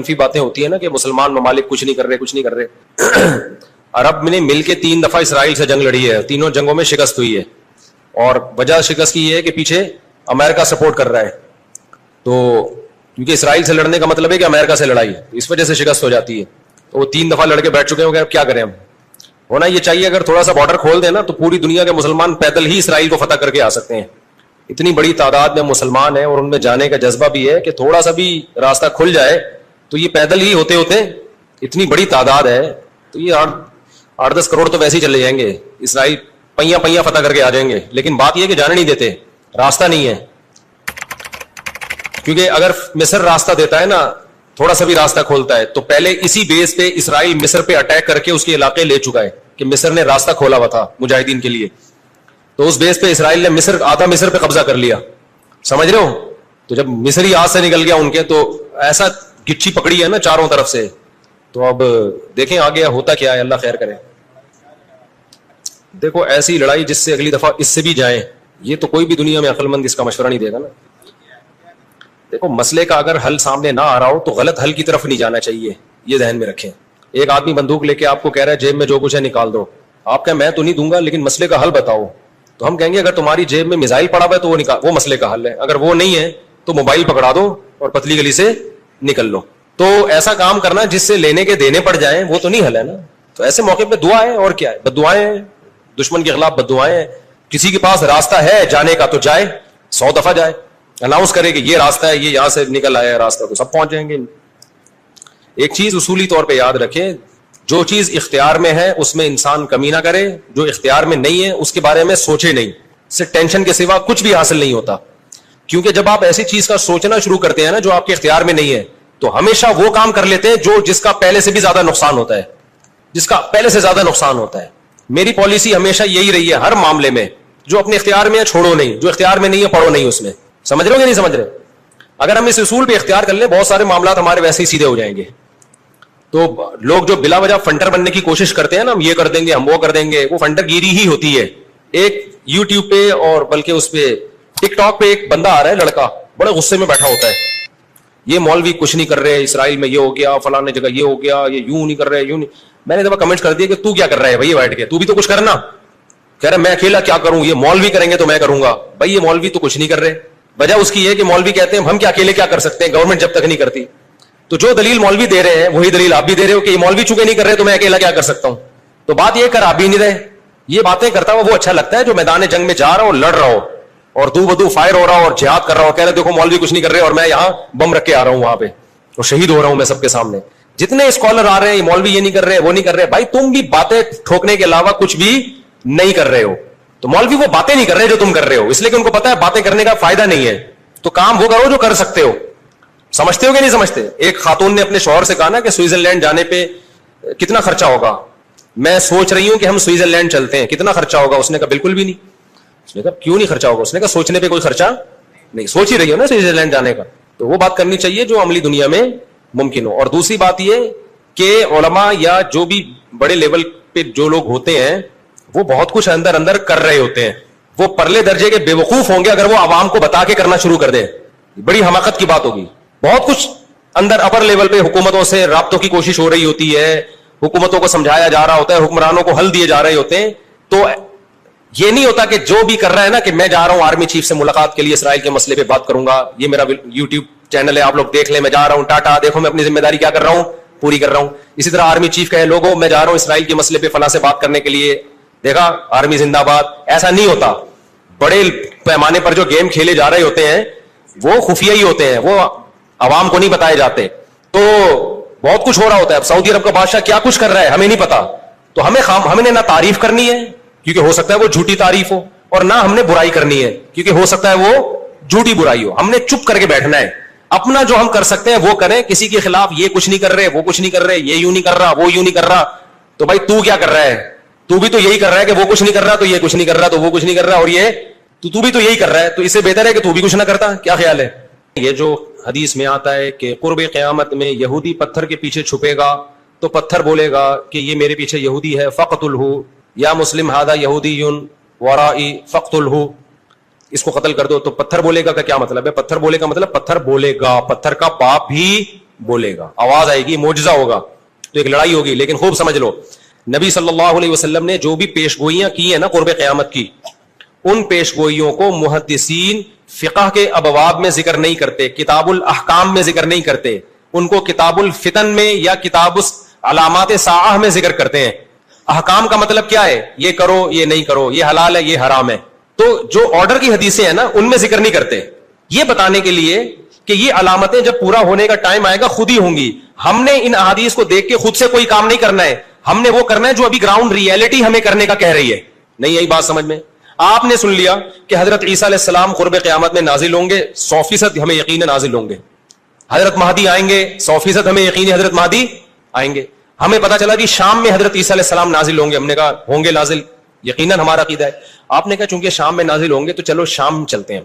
منفی باتیں ہوتی ہیں نا کہ مسلمان ممالک کچھ نہیں کر رہے عرب نے مل کے 3 دفعہ اسرائیل سے جنگ لڑی ہے, تینوں جنگوں میں شکست ہوئی ہے, اور وجہ شکست کی یہ ہے کہ پیچھے امریکہ سپورٹ کر رہا ہے. تو کیونکہ اسرائیل سے لڑنے کا مطلب ہے کہ امریکہ سے لڑائی ہے, اس وجہ سے شکست ہو جاتی ہے. تو وہ 3 دفعہ لڑ کے بیٹھ چکے ہیں, کیا کریں ہم. ہونا یہ چاہیے اگر تھوڑا سا بارڈر کھول دیں نا تو پوری دنیا کے مسلمان پیدل ہی اسرائیل کو فتح کر کے آ سکتے ہیں. اتنی بڑی تعداد میں مسلمان ہیں اور ان میں جانے کا جذبہ بھی ہے کہ تھوڑا سا بھی راستہ کھل جائے تو یہ پیدل ہی ہوتے اتنی بڑی تعداد ہے تو یہ 8-10 کروڑ تو ویسے ہی چلے جائیں گے. اسرائیل پہیا فتح کر کے آ جائیں گے. لیکن بات یہ کہ جانے نہیں دیتے, راستہ نہیں ہے. کیونکہ اگر مصر راستہ دیتا ہے نا, تھوڑا سا بھی راستہ کھولتا ہے, تو پہلے اسی بیس پہ اسرائیل مصر پہ اٹیک کر کے اس کے علاقے لے چکا ہے کہ مصر نے راستہ کھولا ہوا تھا مجاہدین کے لیے. تو اس بیس پہ اسرائیل نے آدھا مصر پہ قبضہ کر لیا, سمجھ رہے ہو. تو جب مصری ہاتھ سے نکل گیا ان کے, تو ایسا گچھی پکڑی ہے نا چاروں طرف سے. تو اب دیکھیں آگے ہوتا کیا ہے, اللہ خیر کرے. دیکھو ایسی لڑائی جس سے اگلی دفعہ اس سے بھی جائیں, یہ تو کوئی بھی دنیا میں عقل مند اس کا مشورہ نہیں دے گا نا. دیکھو مسئلے کا اگر حل سامنے نہ آ رہا ہو تو غلط حل کی طرف نہیں جانا چاہیے, یہ ذہن میں رکھیں. ایک آدمی بندوق لے کے آپ کو کہہ رہا ہے جیب میں جو کچھ ہے نکال دو, آپ کہیں میں تو نہیں دوں گا لیکن مسئلے کا حل بتاؤ. تو ہم کہیں گے اگر تمہاری جیب میں میزائل پڑا ہوا ہے تو وہ مسئلے کا حل ہے, اگر وہ نہیں ہے تو موبائل پکڑا دو اور پتلی گلی سے نکل لو. تو ایسا کام کرنا جس سے لینے کے دینے پڑ جائیں وہ تو نہیں حل ہے نا. تو ایسے موقع پہ دعا ہے, اور کیا ہے, بد دعائیں ہیں, دشمن کے خلاف بد دعائیں ہیں. کسی کے پاس راستہ ہے جانے کا تو جائے, 100 دفعہ جائے, اناؤنس کرے کہ یہ راستہ ہے, یہ یہاں سے نکل آیا ہے راستہ, تو سب پہنچ جائیں گے. ایک چیز اصولی طور پہ یاد رکھیں, جو چیز اختیار میں ہے اس میں انسان کمی نہ کرے, جو اختیار میں نہیں ہے اس کے بارے میں سوچے نہیں. اس سے ٹینشن کے سوا کچھ بھی حاصل نہیں ہوتا. کیونکہ جب آپ ایسی چیز کا سوچنا شروع کرتے ہیں نا جو آپ کے اختیار میں نہیں ہے, تو ہمیشہ وہ کام کر لیتے ہیں جس کا پہلے سے بھی زیادہ نقصان ہوتا ہے. میری پالیسی ہمیشہ یہی رہی ہے ہر معاملے میں, جو اپنے اختیار میں ہے چھوڑو نہیں, جو اختیار میں نہیں ہے پڑھو نہیں اس میں. سمجھ رہے ہو کہ نہیں سمجھ رہے؟ اگر ہم اس اصول پہ اختیار کر لیں بہت سارے معاملات ہمارے ویسے ہی سیدھے ہو جائیں گے. تو لوگ جو بلا وجہ فنٹر بننے کی کوشش کرتے ہیں نا, ہم یہ کر دیں گے, ہم وہ کر دیں گے, وہ فنٹر گیری ہی ہوتی ہے. ایک یوٹیوب پہ اور بلکہ اس پہ ٹک ٹاک پہ ایک بندہ آ رہا ہے, لڑکا بڑے غصے میں بیٹھا ہوتا ہے, یہ مولوی کچھ نہیں کر رہے, اسرائیل میں یہ ہو گیا, فلانے جگہ یہ ہو گیا, یہ یوں نہیں کر رہے, یوں نہیں. میں نے دفعہ کمنٹ کر دیا کہ تو کیا کر رہا ہے بھائی بیٹھ کے, تو بھی تو کچھ کرنا. کہہ رہا میں اکیلا کیا کروں, یہ مولوی کریں گے تو میں کروں گا. بھائی یہ مولوی تو کچھ نہیں کر رہے. وجہ اس کی ہے کہ مولوی کہتے ہیں ہم کیا اکیلے کیا کر سکتے ہیں, گورنمنٹ جب تک نہیں کرتی. تو جو دلیل مولوی دے رہے ہیں وہی دلیل آپ بھی دے رہے ہو کہ یہ مولوی چونکہ نہیں کر رہے تو میں اکیلا کیا کر سکتا ہوں. تو بات یہ کر آپ بھی نہیں رہے. یہ باتیں کرتا ہوا وہ اچھا لگتا ہے جو میدان جنگ میں جا رہا ہو, لڑ رہا ہو اور دو بدو فائر ہو رہا ہو اور جہاد کر رہا ہو, کہہ رہے دیکھو مولوی کچھ نہیں کر رہے اور میں یہاں بم رکھ کے آ رہا ہوں وہاں پہ اور شہید ہو رہا ہوں میں سب کے سامنے. جتنے اسکالر آ رہے ہیں مولوی یہ نہیں کر رہے وہ نہیں کر رہے, بھائی تم بھی باتیں ٹھوکنے کے علاوہ کچھ بھی نہیں کر رہے ہو. تو مولوی وہ باتیں نہیں کر رہے جو تم کر رہے ہو, اس لیے کہ ان کو پتا ہے باتیں کرنے کا فائدہ نہیں ہے. تو کام وہ کرو جو کر سکتے ہو. سمجھتے ہو کہ نہیں سمجھتے؟ ایک خاتون نے اپنے شوہر سے کہا نا کہ سوئٹزرلینڈ جانے پہ کتنا خرچہ ہوگا, میں سوچ رہی ہوں کہ ہم سوئٹزرلینڈ چلتے ہیں, کتنا خرچہ ہوگا؟ اس نے کہا بالکل بھی نہیں. اس نے کہا کیوں نہیں خرچہ ہوگا؟ اس نے کہا سوچنے پہ کوئی خرچہ نہیں, سوچ ہی رہی ہو نا سوئٹزرلینڈ جانے کا. تو وہ بات کرنی چاہیے جو عملی دنیا میں ممکن ہو. اور دوسری بات یہ کہ علماء یا جو بھی بڑے لیول پہ جو لوگ ہوتے ہیں وہ بہت کچھ اندر اندر کر رہے ہوتے ہیں. وہ پرلے درجے کے بے وقوف ہوں گے اگر وہ عوام کو بتا کے کرنا شروع کر دیں, بڑی حماقت کی بات ہوگی. بہت کچھ اندر اپر لیول پہ حکومتوں سے رابطوں کی کوشش ہو رہی ہوتی ہے, حکومتوں کو سمجھایا جا رہا ہوتا ہے, حکمرانوں کو حل دیے جا رہے ہوتے ہیں. تو یہ نہیں ہوتا کہ جو بھی کر رہا ہے نا کہ میں جا رہا ہوں آرمی چیف سے ملاقات کے لیے اسرائیل کے مسئلے پہ بات کروں گا, یہ میرا یوٹیوب چینل ہے آپ لوگ دیکھ لیں, میں جا رہا ہوں ٹاٹا, دیکھو میں اپنی ذمہ داری کیا کر رہا ہوں, پوری کر رہا ہوں. اسی طرح آرمی چیف کہے لوگوں میں جا رہا ہوں اسرائیل کے مسئلے پہ فلاں سے بات کرنے کے لیے, دیکھا آرمی زندہ باد. ایسا نہیں ہوتا. بڑے پیمانے پر جو گیم کھیلے جا رہے ہوتے ہیں وہ خفیہ ہی ہوتے ہیں, وہ عوام کو نہیں بتائے جاتے. تو بہت کچھ ہو رہا ہوتا ہے. اب سعودی عرب کا بادشاہ کیا کچھ کر رہا ہے ہمیں نہیں پتا, تو ہمیں نہ تعریف کرنی ہے کیونکہ ہو سکتا ہے وہ جھوٹی تعریف ہو, اور نہ ہم نے برائی کرنی ہے کیونکہ ہو سکتا ہے وہ جھوٹی برائی ہو. ہم نے چپ کر کے بیٹھنا ہے, اپنا جو ہم کر سکتے ہیں وہ کریں. کسی کے خلاف یہ کچھ نہیں کر رہے, وہ کچھ نہیں کر رہے, یہ یوں نہیں کر رہا, وہ یوں نہیں کر رہا, تو بھائی تو کیا کر رہا ہے؟ تو بھی تو یہی کر رہا ہے کہ وہ کچھ نہیں کر رہا تو یہ کچھ نہیں کر رہا تو وہ کچھ نہیں کر رہا, اور یہ تو بھی تو یہی کر رہا ہے. تو اس سے بہتر ہے کہ تو بھی کچھ نہ کرتا. کیا خیال ہے؟ یہ جو حدیث میں آتا ہے کہ قرب قیامت میں یہودی پتھر کے پیچھے چھپے گا تو پتھر بولے گا کہ یہ میرے پیچھے یہودی ہے, فقتلہ یا مسلم ھذا یہودی ورائی فقتلہ, اس کو قتل کر دو. تو پتھر بولے گا کا کیا مطلب ہے؟ پتھر بولے کا مطلب پتھر بولے گا, پتھر کا باپ بھی بولے گا, آواز آئے گی, معجزہ ہوگا, تو ایک لڑائی ہوگی. لیکن خوب سمجھ لو, نبی صلی اللہ علیہ وسلم نے جو بھی پیشگوئیاں کی ہیں نا قرب قیامت کی, ان پیشگوئیوں کو محدثین فقہ کے ابواب میں ذکر نہیں کرتے, کتاب الاحکام میں ذکر نہیں کرتے, ان کو کتاب الفتن میں یا کتاب علامات ساعہ میں ذکر کرتے ہیں. احکام کا مطلب کیا ہے, یہ کرو یہ نہیں کرو, یہ حلال ہے یہ حرام ہے. تو جو آرڈر کی حدیثیں ہیں نا ان میں ذکر نہیں کرتے, یہ بتانے کے لیے کہ یہ علامتیں جب پورا ہونے کا ٹائم آئے گا خود ہی ہوں گی. ہم نے ان احادیث کو دیکھ کے خود سے کوئی کام نہیں کرنا ہے, ہم نے وہ کرنا ہے جو ابھی گراؤنڈ ریئلٹی ہمیں کرنے کا کہہ رہی ہے. نہیں یہی بات سمجھ میں, آپ نے سن لیا کہ حضرت عیسیٰ علیہ السلام قرب قیامت میں نازل ہوں گے, 100% ہمیں یقین نازل ہوں گے. حضرت مہدی آئیں گے, 100% ہمیں یقین حضرت مہدی آئیں گے. ہمیں پتا چلا کہ شام میں حضرت عیسیٰ علیہ السلام نازل ہوں گے, ہم نے کہا ہوں گے نازل, یقیناً ہمارا عقیدہ ہے. آپ نے کہا چونکہ شام میں نازل ہوں گے تو چلو شام چلتے ہیں,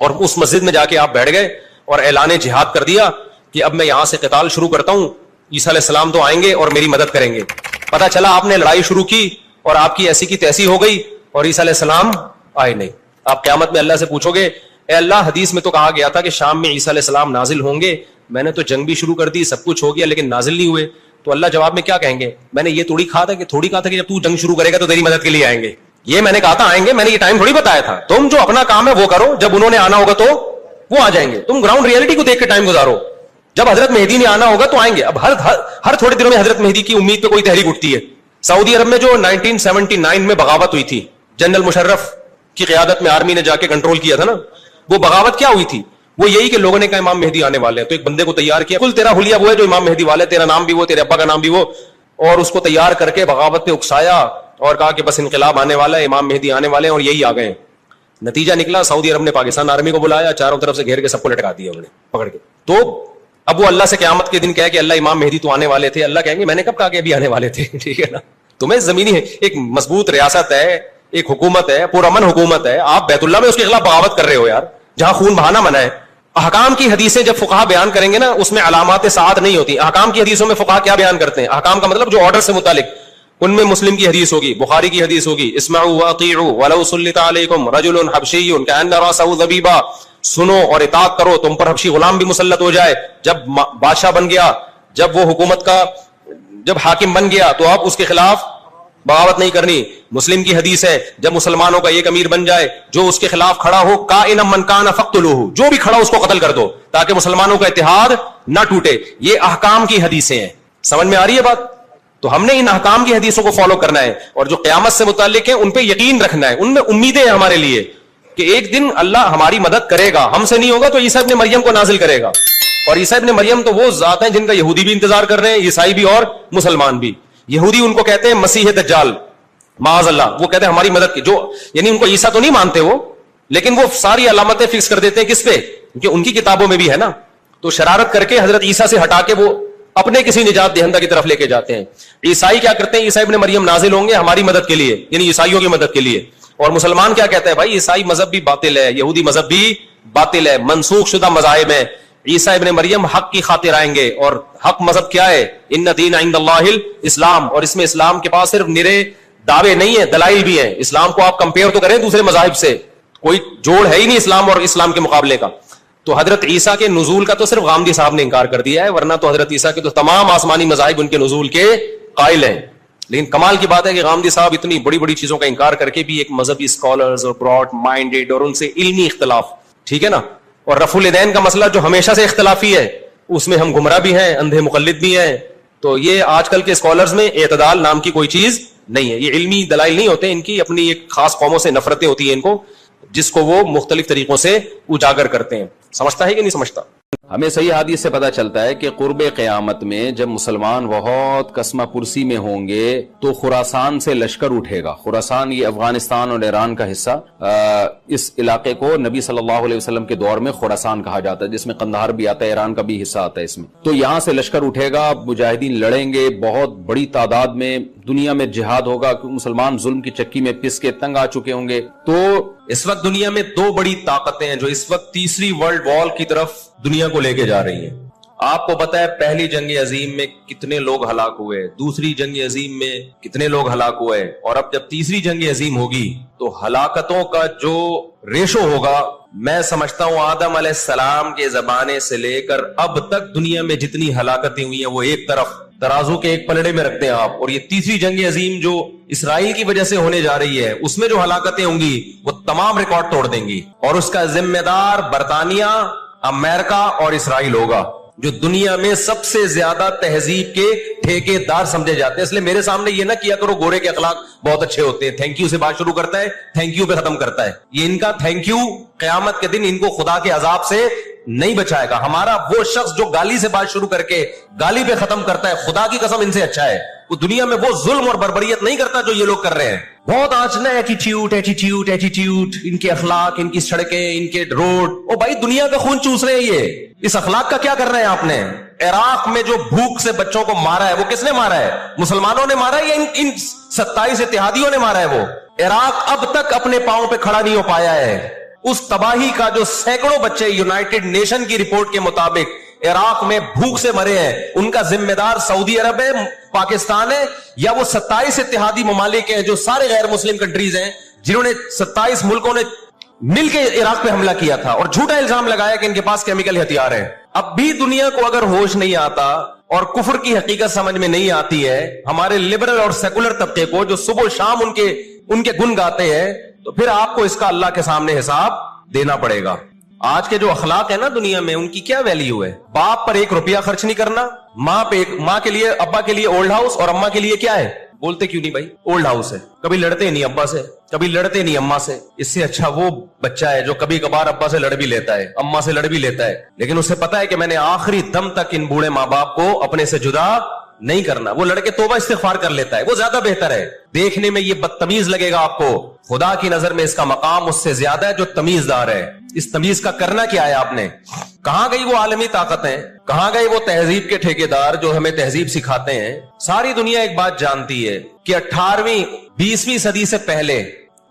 اور اس مسجد میں جا کے آپ بیٹھ گئے اور اعلان جہاد کر دیا کہ اب میں یہاں سے قتال شروع کرتا ہوں, عیسیٰ علیہ السلام تو آئیں گے اور میری مدد کریں گے. پتا چلا آپ نے لڑائی شروع کی اور آپ کی ایسی کی تیسی ہو گئی اور عیسیٰ علیہ السلام آئے نہیں. آپ قیامت میں اللہ سے پوچھو گے, اے اللہ حدیث میں تو کہا گیا تھا کہ شام میں عیسیٰ علیہ السلام نازل ہوں گے, میں نے تو جنگ بھی شروع کر دی, سب کچھ ہو گیا, لیکن نازل نہیں ہوئے. تو اللہ جواب میں کیا کہیں گے, میں نے یہ تھوڑی کہا تھا کہ جب تو جنگ شروع کرے گا تو تیری مدد کے لیے آئیں گے. یہ میں نے کہا تھا آئیں گے, میں نے یہ ٹائم تھوڑی بتایا تھا. تم جو اپنا کام ہے وہ کرو, جب انہوں نے آنا ہوگا تو وہ آ جائیں گے. تم گراؤنڈ ریئلٹی کو دیکھ کے ٹائم گزارو, جب حضرت مہدی نے آنا ہوگا تو آئیں گے. اب ہر تھوڑے دنوں میں حضرت مہدی کی امید پہ کوئی تحریک اٹھتی ہے. سعودی عرب میں جو 1979 میں بغاوت ہوئی تھی, جنرل مشرف کی قیادت میں آرمی نے جا کے کنٹرول کیا تھا نا, وہ بغاوت کیا ہوئی تھی, وہ یہی کہ لوگوں نے کہا امام مہدی آنے والے ہیں, تو ایک بندے کو تیار کیا, کل تیرا حلیہ وہ ہے جو امام مہدی والے, تیرا نام بھی وہ, تیرے ابا کا نام بھی وہ, اور اس کو تیار کر کے بغاوت پہ اکسایا اور کہا کہ بس انقلاب آنے والا ہے, امام مہدی آنے والے ہیں, اور یہی آ گئے. نتیجہ نکلا سعودی عرب نے پاکستان آرمی کو بلایا, چاروں طرف سے گھیر کے سب کو لٹکا دیا انہوں نے پکڑ کے. تو اب وہ اللہ سے قیامت کے دن کہے کہ اللہ امام مہدی تو آنے والے تھے, اللہ کہیں گے میں نے کب کہا کہ ابھی آنے والے تھے. ٹھیک ہے نا, تمہیں زمینی ایک مضبوط ریاست ہے, ایک حکومت ہے, پرامن حکومت ہے, آپ بیت اللہ میں اس کے خلاف بغاوت کر رہے ہو یار, جہاں خون بہانا منع ہے. احکام کی حدیثیں جب فقہا بیان کریں گے نا اس میں علامات ساعت نہیں ہوتی. احکام کی حدیثوں میں فقہا کیا بیان کرتے ہیں, احکام کا مطلب جو آرڈر سے متعلق, ان میں مسلم کی حدیث ہوگی, بخاری کی حدیث ہوگی, اسمعوا واطیعوا ولو سلط علیکم رجل حبشی کأن رأسہ ذبیبہ, سنو اور اطاعت کرو, تم پر حبشی غلام بھی مسلط ہو جائے. جب بادشاہ بن گیا, جب وہ حکومت کا جب حاکم بن گیا تو آپ اس کے خلاف بغاوت نہیں کرنی. مسلم کی حدیث ہے جب مسلمانوں کا ایک امیر بن جائے, جو اس کے خلاف کھڑا ہو, کائنا من کان فاقتلوہ, جو بھی کھڑا اس کو قتل کر دو تاکہ مسلمانوں کا اتحاد نہ ٹوٹے. یہ احکام کی حدیثیں ہیں, سمجھ میں آ رہی ہے بات. تو ہم نے ان احکام کی حدیثوں کو فالو کرنا ہے, اور جو قیامت سے متعلق ہیں ان پہ یقین رکھنا ہے, ان میں امیدیں ہیں ہمارے لیے کہ ایک دن اللہ ہماری مدد کرے گا. ہم سے نہیں ہوگا تو عیسیٰ ابن مریم کو نازل کرے گا, اور عیسیٰ ابن مریم تو وہ ذات ہیں جن کا یہودی بھی انتظار کر رہے ہیں, عیسائی بھی اور مسلمان بھی. یہودی ان کو کہتے ہیں مسیح دجال, معاذ اللہ, وہ کہتے ہیں ہماری مدد کی, جو یعنی ان کو عیسیٰ تو نہیں مانتے وہ, لیکن وہ ساری علامتیں فکس کر دیتے ہیں کس پہ, کیونکہ ان کی کتابوں میں بھی ہے نا. تو شرارت کر کے حضرت عیسیٰ سے ہٹا کے وہ اپنے کسی نجات دہندہ کی طرف لے کے جاتے ہیں. عیسائی کیا کرتے ہیں, عیسیٰ ابن مریم نازل ہوں گے ہماری مدد کے لیے, یعنی عیسائیوں کی مدد کے لیے. اور مسلمان کیا کہتے ہیں, بھائی عیسائی مذہب بھی باطل ہے, یہودی مذہب بھی باطل ہے, منسوخ شدہ مذاہب ہیں, عیسیٰ ابن مریم حق کی خاطر آئیں گے. اور حق مذہب کیا ہے, ان دین عند اللہ الاسلام, اور اس میں اسلام کے پاس صرف نرے دعوے نہیں ہیں, دلائل بھی ہیں. اسلام کو آپ کمپیئر تو کریں دوسرے مذاہب سے, کوئی جوڑ ہے ہی نہیں اسلام اور اسلام کے مقابلے کا. تو حضرت عیسیٰ کے نزول کا تو صرف غامدی صاحب نے انکار کر دیا ہے, ورنہ تو حضرت عیسیٰ کے تو تمام آسمانی مذاہب ان کے نزول کے قائل ہیں. لیکن کمال کی بات ہے کہ غامدی صاحب اتنی بڑی بڑی چیزوں کا انکار کر کے بھی ایک مذہبی اسکالرز اور براڈ مائنڈیڈ اور ان سے علمی اختلاف, ٹھیک ہے نا. اور رفع الدین کا مسئلہ جو ہمیشہ سے اختلافی ہے, اس میں ہم گمراہ بھی ہیں, اندھے مقلد بھی ہیں. تو یہ آج کل کے اسکالرز میں اعتدال نام کی کوئی چیز نہیں ہے. یہ علمی دلائل نہیں ہوتے, ان کی اپنی ایک خاص قوموں سے نفرتیں ہوتی ہیں ان کو, جس کو وہ مختلف طریقوں سے اجاگر کرتے ہیں. سمجھتا ہے کہ نہیں سمجھتا. ہمیں صحیح حدیث سے پتا چلتا ہے کہ قرب قیامت میں جب مسلمان بہت کسمہ پرسی میں ہوں گے تو خراسان سے لشکر اٹھے گا. خراسان یہ افغانستان اور ایران کا حصہ, اس علاقے کو نبی صلی اللہ علیہ وسلم کے دور میں خراسان کہا جاتا ہے, جس میں قندھار بھی آتا ہے, ایران کا بھی حصہ آتا ہے اس میں. تو یہاں سے لشکر اٹھے گا, مجاہدین لڑیں گے بہت بڑی تعداد میں, دنیا میں جہاد ہوگا, مسلمان ظلم کی چکی میں پس کے تنگ آ چکے ہوں گے. تو اس وقت دنیا میں دو بڑی طاقتیں ہیں جو اس وقت تیسری ورلڈ وار کی طرف دنیا کو لے کے جا رہی ہیں. آپ کو پتا ہے پہلی جنگ عظیم میں کتنے لوگ ہلاک ہوئے, دوسری جنگ عظیم میں کتنے لوگ ہلاک ہوئے, اور اب جب تیسری جنگ عظیم ہوگی تو ہلاکتوں کا جو ریشو ہوگا میں سمجھتا ہوں آدم علیہ السلام کے زمانے سے لے کر اب تک دنیا میں جتنی ہلاکتیں ہوئی ہیں وہ ایک طرف ترازو کے ایک پلڑے میں رکھتے ہیں آپ, اور یہ تیسری جنگ عظیم جو اسرائیل کی وجہ سے ہونے جا رہی ہے اس میں جو ہلاکتیں ہوں گی وہ تمام ریکارڈ توڑ دیں گی, اور اس کا ذمہ دار برطانیہ, امریکہ اور اسرائیل ہوگا, جو دنیا میں سب سے زیادہ تہذیب کے ٹھیکے دار سمجھے جاتے ہیں. اس لیے میرے سامنے یہ نہ کیا کرو گورے کے اخلاق بہت اچھے ہوتے ہیں, تھینک یو سے بات شروع کرتا ہے, تھینک یو پہ ختم کرتا ہے. یہ ان کا تھینک یو قیامت کے دن ان کو خدا کے عذاب سے نہیں بچائے گا. ہمارا وہ شخص جو گالی سے بات شروع کر کے گالی پہ ختم کرتا ہے, خدا کی قسم ان سے اچھا ہے. وہ دنیا میں وہ ظلم اور بربریت نہیں کرتا جو یہ لوگ کر رہے ہیں. بہت آج نا ایٹیٹیوڈ ایٹیٹیوڈ ایٹیٹیوڈ, ان کے اخلاق, ان کی سڑکیں, ان کے روڈ. او بھائی دنیا کا خون چوس رہے ہیں یہ, اس اخلاق کا کیا کر رہے ہیں آپ نے؟ عراق میں جو بھوک سے بچوں کو مارا ہے وہ کس نے مارا ہے؟ مسلمانوں نے مارا ہے یا ان 27 اتحادیوں نے مارا ہے؟ وہ عراق اب تک اپنے پاؤں پہ کھڑا نہیں ہو پایا ہے. اس تباہی کا جو سینکڑوں بچے یونائٹڈ نیشن کی رپورٹ کے مطابق عراق میں بھوک سے مرے ہیں, ان کا ذمہ دار سعودی عرب ہے, پاکستان ہے, یا وہ 27 اتحادی ممالک ہیں جو سارے غیر مسلم کنٹریز ہیں جنہوں نے 27 ملکوں نے مل کے عراق پہ حملہ کیا تھا اور جھوٹا الزام لگایا کہ ان کے پاس کیمیکل ہتھیار ہے. اب بھی دنیا کو اگر ہوش نہیں آتا اور کفر کی حقیقت سمجھ میں نہیں آتی ہے, ہمارے لبرل اور سیکولر طبقے کو جو صبح و شام ان کے گن گاتے ہیں, تو پھر آپ کو اس کا اللہ کے سامنے حساب دینا پڑے گا. آج کے جو اخلاق ہے نا دنیا میں, ان کی کیا ویلیو ہے؟ باپ پر 1 روپیہ خرچ نہیں کرنا, ماں کے لیے, ابا کے لیے اولڈ ہاؤس, اور اماں کے لیے کیا ہے؟ بولتے کیوں نہیں بھائی اولڈ ہاؤس ہے. کبھی لڑتے نہیں ابا سے, کبھی لڑتے نہیں اماں سے. اس سے اچھا وہ بچہ ہے جو کبھی کبھار ابا سے لڑ بھی لیتا ہے, اماں سے لڑ بھی لیتا ہے, لیکن اسے پتا ہے کہ میں نے آخری دم تک ان بوڑھے ماں باپ کو اپنے سے جدا نہیں کرنا. وہ لڑکے توبہ استغفار کر لیتا ہے, وہ زیادہ بہتر ہے. دیکھنے میں یہ بدتمیز لگے گا آپ کو, خدا کی نظر میں اس کا مقام اس سے زیادہ ہے جو تمیز دار ہے. اس تمیز کا کرنا کیا ہے آپ نے؟ کہاں گئی وہ عالمی طاقتیں, کہاں گئے وہ تہذیب کے ٹھیکیدار جو ہمیں تہذیب سکھاتے ہیں؟ ساری دنیا ایک بات جانتی ہے کہ 18ویں 20ویں صدی سے پہلے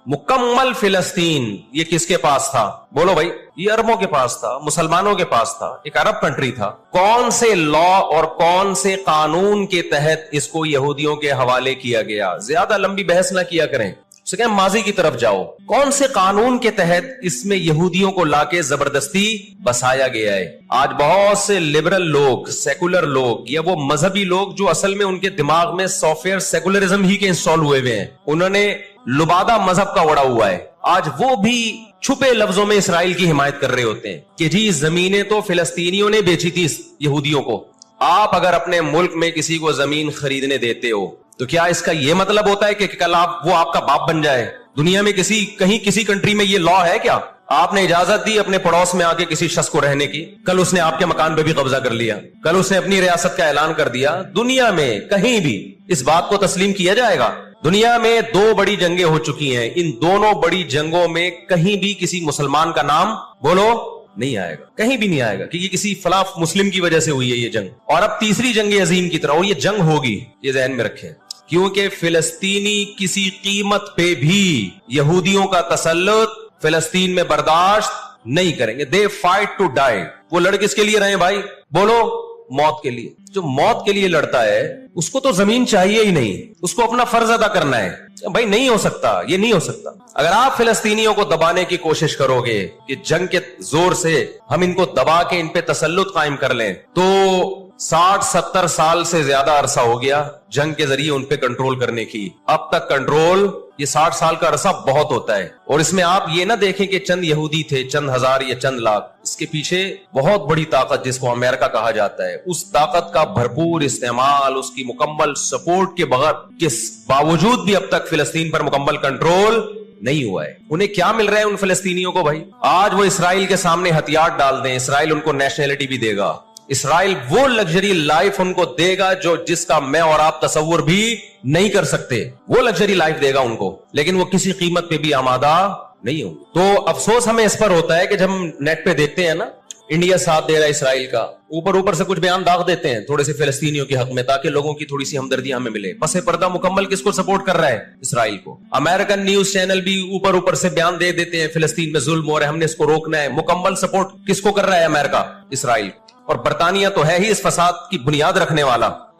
مکمل فلسطین یہ کس کے پاس تھا؟ بولو بھائی. یہ عربوں کے پاس تھا, مسلمانوں کے پاس تھا, ایک عرب کنٹری تھا. کون سے لا اور کون سے قانون کے تحت اس کو یہودیوں کے حوالے کیا گیا؟ زیادہ لمبی بحث نہ کیا کریں, اسے کہیں ماضی کی طرف جاؤ. کون سے قانون کے تحت اس میں یہودیوں کو لا کے زبردستی بسایا گیا ہے؟ آج بہت سے لبرل لوگ, سیکولر لوگ, یا وہ مذہبی لوگ جو اصل میں ان کے دماغ میں سافٹ ویئر سیکولرزم ہی کے انسٹال ہوئے ہوئے ہیں, انہوں نے لبادہ مذہب کا وڑا ہوا ہے. آج وہ بھی چھپے لفظوں میں اسرائیل کی حمایت کر رہے ہوتے ہیں کہ جی زمینیں تو فلسطینیوں نے بیچی تھی یہودیوں کو. آپ اگر اپنے ملک میں کسی کو زمین خریدنے دیتے ہو تو کیا اس کا یہ مطلب ہوتا ہے کہ کل وہ آپ کا باپ بن جائے؟ دنیا میں کہیں کسی کنٹری میں یہ لا ہے کیا؟ آپ نے اجازت دی اپنے پڑوس میں آ کے کسی شخص کو رہنے کی, کل اس نے آپ کے مکان پہ بھی قبضہ کر لیا, کل اس نے اپنی ریاست کا اعلان کر دیا. دنیا میں کہیں بھی اس بات کو تسلیم کیا جائے گا؟ دنیا میں 2 بڑی جنگیں ہو چکی ہیں, ان دونوں بڑی جنگوں میں کہیں بھی کسی مسلمان کا نام بولو نہیں آئے گا, کہیں بھی نہیں آئے گا کہ یہ کسی فلاں مسلم کی وجہ سے ہوئی ہے یہ جنگ. اور اب تیسری جنگ عظیم کی طرح, اور یہ جنگ ہوگی, یہ ذہن میں رکھیں, کیونکہ فلسطینی کسی قیمت پہ بھی یہودیوں کا تسلط فلسطین میں برداشت نہیں کریں گے. They fight to die. وہ لڑ کس کے لیے رہے بھائی؟ بولو موت کے لیے. جو موت کے لیے لڑتا ہے اس کو تو زمین چاہیے ہی نہیں, اس کو اپنا فرض ادا کرنا ہے. بھائی نہیں ہو سکتا, یہ نہیں ہو سکتا. اگر آپ فلسطینیوں کو دبانے کی کوشش کرو گے کہ جنگ کے زور سے ہم ان کو دبا کے ان پہ تسلط قائم کر لیں, تو 60-70 سال سے زیادہ عرصہ ہو گیا جنگ کے ذریعے ان پہ کنٹرول کرنے کی. اب تک کنٹرول, یہ 60 سال کا عرصہ بہت ہوتا ہے. اور اس میں آپ یہ نہ دیکھیں کہ چند یہودی تھے, چند ہزار یا چند لاکھ. اس کے پیچھے بہت بڑی طاقت جس کو امریکہ کہا جاتا ہے, اس طاقت کا بھرپور استعمال, اس کی مکمل سپورٹ کے بغیر کے باوجود بھی اب تک فلسطین پر مکمل کنٹرول نہیں ہوا ہے. انہیں کیا مل رہا ہے ان فلسطینیوں کو بھائی؟ آج وہ اسرائیل کے سامنے ہتھیار ڈال دیں, اسرائیل ان کو نیشنلٹی بھی دے گا, اسرائیل وہ لگژری لائف ان کو دے گا جس کا میں اور آپ تصور بھی نہیں کر سکتے. وہ لگژری لائف دے گا ان کو, لیکن وہ کسی قیمت پہ بھی آمادہ نہیں ہوں. تو افسوس ہمیں اس پر ہوتا ہے کہ جب ہم نیٹ پہ دیکھتے ہیں نا انڈیا ساتھ دے رہا ہے اسرائیل کا, اوپر سے کچھ بیان داغ دیتے ہیں تھوڑے سے فلسطینیوں کے حق میں تاکہ لوگوں کی تھوڑی سی ہمدردی ہمیں ملے. پس پردہ مکمل کس کو سپورٹ کر رہا ہے؟ اسرائیل کو. امریکن نیوز چینل بھی اوپر سے بیان دے دیتے ہیں فلسطین میں ظلم ہو رہا ہے, ہم نے اس کو روکنا ہے. مکمل سپورٹ کس کو کر رہا ہے امریکہ؟ اسرائیل. اور برطانیہ تو ہے ہی اس فساد کی بنیاد رکھنے والا.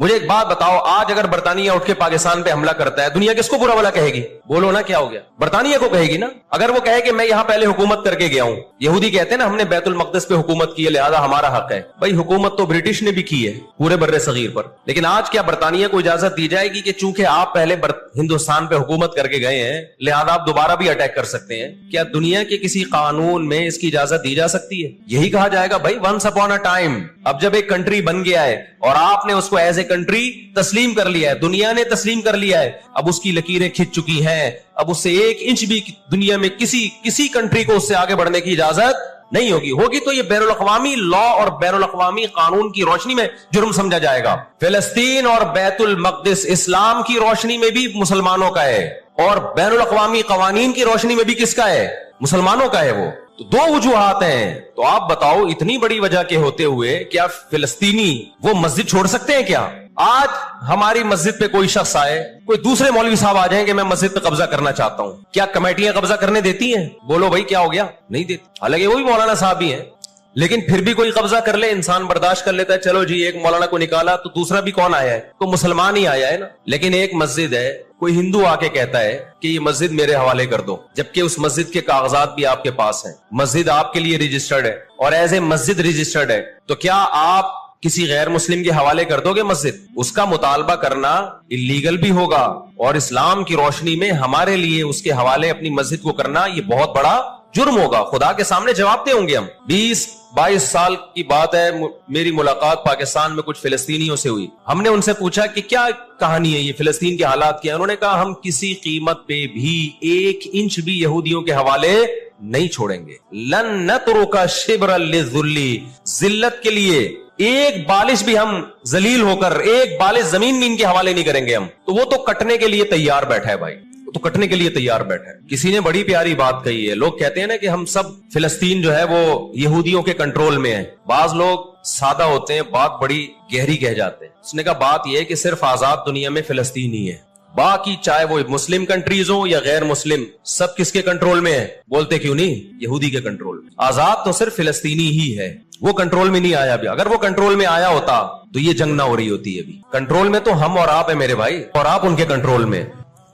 مجھے ایک بات بتاؤ, آج اگر برطانیہ اٹھ کے پاکستان پہ حملہ کرتا ہے, دنیا کس کو برا بھلا کہے گی؟ بولو نا, کیا ہو گیا؟ برطانیہ کو کہے گی نا. اگر وہ کہے کہ میں یہاں پہلے حکومت کر کے گیا ہوں, یہودی کہتے ہیں نا ہم نے بیت المقدس پہ حکومت کی ہے لہذا ہمارا حق ہے. بھائی حکومت تو برٹش نے بھی کی ہے پورے بر صغیر پر, لیکن آج کیا برطانیہ کو اجازت دی جائے گی کہ چونکہ آپ پہلے ہندوستان پہ حکومت کر کے گئے ہیں لہذا آپ دوبارہ بھی اٹیک کر سکتے ہیں؟ کیا دنیا کے کسی قانون میں اس کی اجازت دی جا سکتی ہے؟ یہی کہا جائے گا بھائی ونس اپون اے ٹائم. اب جب ایک کنٹری بن گیا ہے اور آپ نے اس کو ایز اے کنٹری تسلیم کر لیا ہے, دنیا نے تسلیم کر لیا ہے, اب اس کی لکیریں کھنچ چکی ہیں, اب اس سے 1 انچ بھی دنیا میں کسی کنٹری کو اس سے آگے بڑھنے کی اجازت نہیں ہوگی تو یہ بین الاقوامی لا اور بین الاقوامی قانون کی روشنی میں جرم سمجھا جائے گا. فلسطین اور بیت المقدس اسلام کی روشنی میں بھی مسلمانوں کا ہے اور بین الاقوامی قوانین کی روشنی میں بھی کس کا ہے؟ مسلمانوں کا ہے. وہ تو 2 وجوہات ہیں. تو آپ بتاؤ اتنی بڑی وجہ کے ہوتے ہوئے کیا فلسطینی وہ مسجد چھوڑ سکتے ہیں کیا؟ آج ہماری مسجد پہ کوئی شخص آئے, کوئی دوسرے مولوی صاحب آ جائیں کہ میں مسجد پہ قبضہ کرنا چاہتا ہوں, کیا کمیٹیاں قبضہ کرنے دیتی ہیں؟ بولو بھائی کیا ہو گیا؟ نہیں دیتی. حالانکہ وہ بھی مولانا صاحب ہی ہیں, لیکن پھر بھی کوئی قبضہ کر لے انسان برداشت کر لیتا ہے. چلو جی ایک مولانا کو نکالا تو دوسرا بھی کون آیا ہے؟ تو مسلمان ہی آیا ہے نا. لیکن ایک مسجد ہے, کوئی ہندو آ کے کہتا ہے کہ یہ مسجد میرے حوالے کر دو, جبکہ اس مسجد کے کاغذات بھی آپ کے پاس ہیں, مسجد آپ کے لیے رجسٹرڈ ہے اور ایز اے مسجد رجسٹرڈ ہے, تو کیا آپ کسی غیر مسلم کے حوالے کر دو گے مسجد؟ اس کا مطالبہ کرنا اللیگل بھی ہوگا اور اسلام کی روشنی میں ہمارے لیے اس کے حوالے اپنی مسجد کو کرنا یہ بہت بڑا جرم ہوگا. خدا کے سامنے جواب دیں ہوں گے ہم. 20-22 سال کی بات ہے, میری ملاقات پاکستان میں کچھ فلسطینیوں سے ہوئی. ہم نے ان سے پوچھا کہ کیا کہانی ہے, یہ فلسطین کے حالات کیا ہیں؟ انہوں نے کہا ہم کسی قیمت پہ بھی 1 انچ بھی یہودیوں کے حوالے نہیں چھوڑیں گے. لن نترک شبرا للذل, ذلت کے لیے 1 بالش بھی ہم ذلیل ہو کر 1 بالش زمین بھی ان کے حوالے نہیں کریں گے ہم. تو وہ تو کٹنے کے لیے تیار بیٹھا ہے بھائی, تو کٹنے کے لیے تیار بیٹھا ہے. کسی نے بڑی پیاری بات کہی ہے, لوگ کہتے ہیں نا کہ ہم سب فلسطین جو ہے وہ یہودیوں کے کنٹرول میں ہے. بعض لوگ سادہ ہوتے ہیں, بات بڑی گہری کہہ جاتے ہیں. اس نے کہا بات یہ ہے کہ صرف آزاد دنیا میں فلسطین ہی ہے, باقی چاہے وہ مسلم کنٹریز ہوں یا غیر مسلم سب کس کے کنٹرول میں ہے؟ بولتے کیوں نہیں؟ یہودی کے کنٹرول میں. آزاد تو صرف فلسطینی ہی ہے, وہ کنٹرول میں نہیں آیا ابھی. اگر وہ کنٹرول میں آیا ہوتا تو یہ جنگ نہ ہو رہی ہوتی ہے. ابھی کنٹرول میں تو ہم اور آپ ہیں میرے بھائی, اور آپ ان کے کنٹرول میں.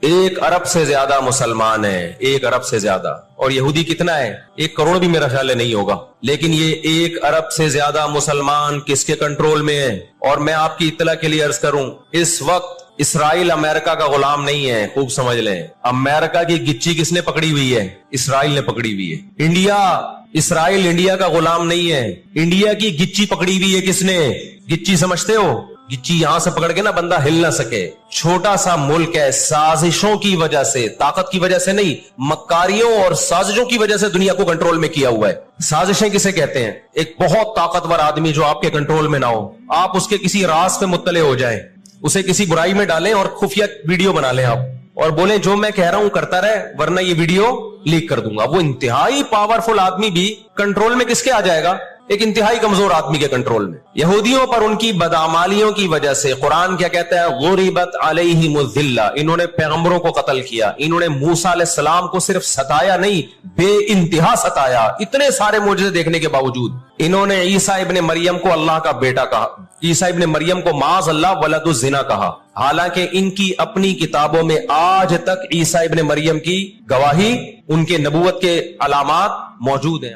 1 ارب سے زیادہ مسلمان ہیں, 1 ارب سے زیادہ, اور یہودی کتنا ہے؟ 1 کروڑ بھی میرا خیال ہے نہیں ہوگا. لیکن یہ 1 ارب سے زیادہ مسلمان کس کے کنٹرول میں ہے؟ اور میں آپ کی اطلاع کے لیے عرض کروں, اس وقت اسرائیل امریکہ کا غلام نہیں ہے, خوب سمجھ لیں. امریکہ کی گچی کس نے پکڑی ہوئی ہے؟ اسرائیل نے پکڑی ہوئی ہے. اسرائیل انڈیا کا غلام نہیں ہے, انڈیا کی گچی پکڑی ہوئی ہے. کس نے؟ گچی سمجھتے ہو؟ گچی یہاں سے پکڑ کے نا بندہ ہل نہ سکے. چھوٹا سا ملک ہے, سازشوں کی وجہ سے, طاقت کی وجہ سے نہیں, مکاریوں اور سازشوں کی وجہ سے دنیا کو کنٹرول میں کیا ہوا ہے. سازشیں کسے کہتے ہیں؟ ایک بہت طاقتور آدمی جو آپ کے کنٹرول میں نہ ہو, آپ اس کے کسی راز پہ مطلع ہو جائیں, اسے کسی برائی میں ڈالیں اور خفیہ ویڈیو بنا لیں آپ, اور بولیں جو میں کہہ رہا ہوں کرتا رہے ورنہ یہ ویڈیو لیک کر دوں گا. وہ انتہائی پاورفل آدمی بھی کنٹرول میں کس کے آ جائے گا؟ ایک انتہائی کمزور آدمی کے کنٹرول میں. یہودیوں پر ان کی بدعمالیوں کی وجہ سے قرآن کیا کہتا ہے؟ غربت علیہم الذلہ, انہوں نے پیغمبروں کو قتل کیا, انہوں نے موسیٰ علیہ السلام کو صرف ستایا نہیں بے انتہا ستایا. اتنے سارے معجزے دیکھنے کے باوجود انہوں نے عیسیٰ ابن مریم کو اللہ کا بیٹا کہا, عیسیٰ ابن مریم کو معاذ اللہ ولد الزنا کہا, حالانکہ ان کی اپنی کتابوں میں آج تک عیسیٰ ابن مریم کی گواہی, ان کے نبوت کے علامات موجود ہیں.